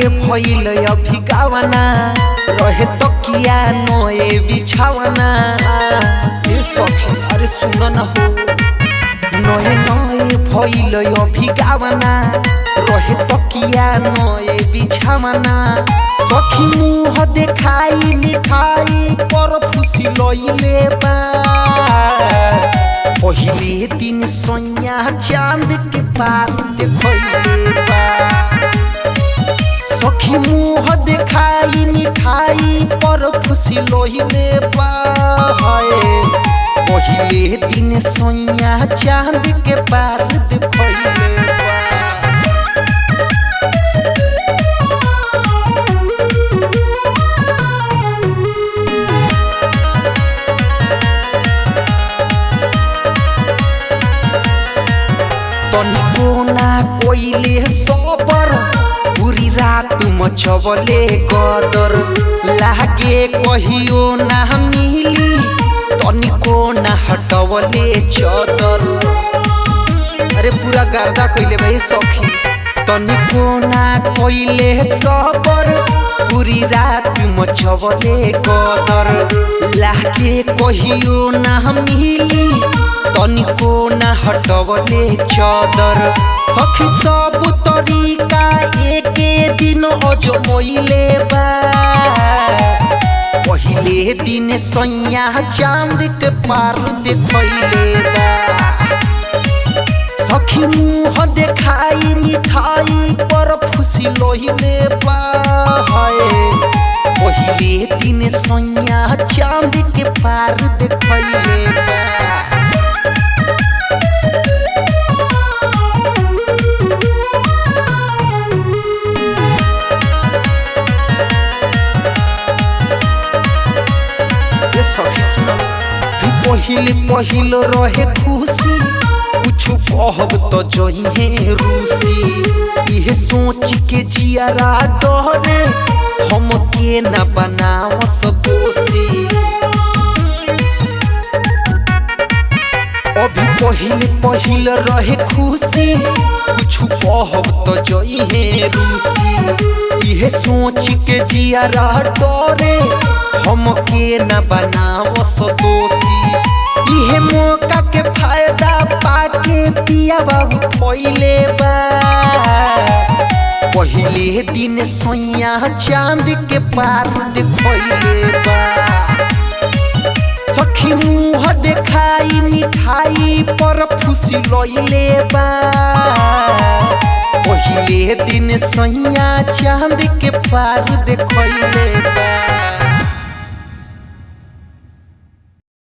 भइल अभी गावना रहे तकिया नए बिछावना। ए सखी अरे सुन न हो, नए नए भइल अभी गावना रहे तकिया नए बिछावना। सखी मुँह देखाई मिठाई पर खुशी लइले बा। पहिले दिन सोनिया चांद के पार देखइले बा। सखी मुँह देखाई मिठाई पर खुशी लइले बा। पहिले दिन सोनिया चांद के पार देखइले बा। तनिको ना कोइले सबर पूरी रात मचवले गदर। लागे कहियो ना मिली तनिको ना हटवले चदर। अरे पूरा गर्दा कइले भाई सखी। तनिको ना कोइले सबर पूरी रात मचवले गदर। लागे कहियो ना मिली तनिको ना हटवले चदर। सखी सब तरीका एके दिन अजमइले बा। पहिले दिन सैया चांद के पार देखइले बा। सखी मुँह देखाई मिठाई पर खुशी लइले बा। पहिले दिन सैया चांद के पार देखइले बा। पहिले पहिल रहे खुशी कुछ कहब तो जइहे रूसी। इहे सोच के जियारा डरे हम के न बनाव दोषी। अभी पहिले पहिल रहे खुशी कुछ कहब तो जइहे रूसी। इहे सोच के जियारा डरे हम के न बनाव दोषी। इहे मौका के फायदा पाके पिया बाबू पहिले बा। पहिले दिन सैया चांद के पार देखइले बा। सखी मुँह देखाई मिठाई पर खुशी लइले बा। पहिले दिन सैया चांद के पार देखइले बा।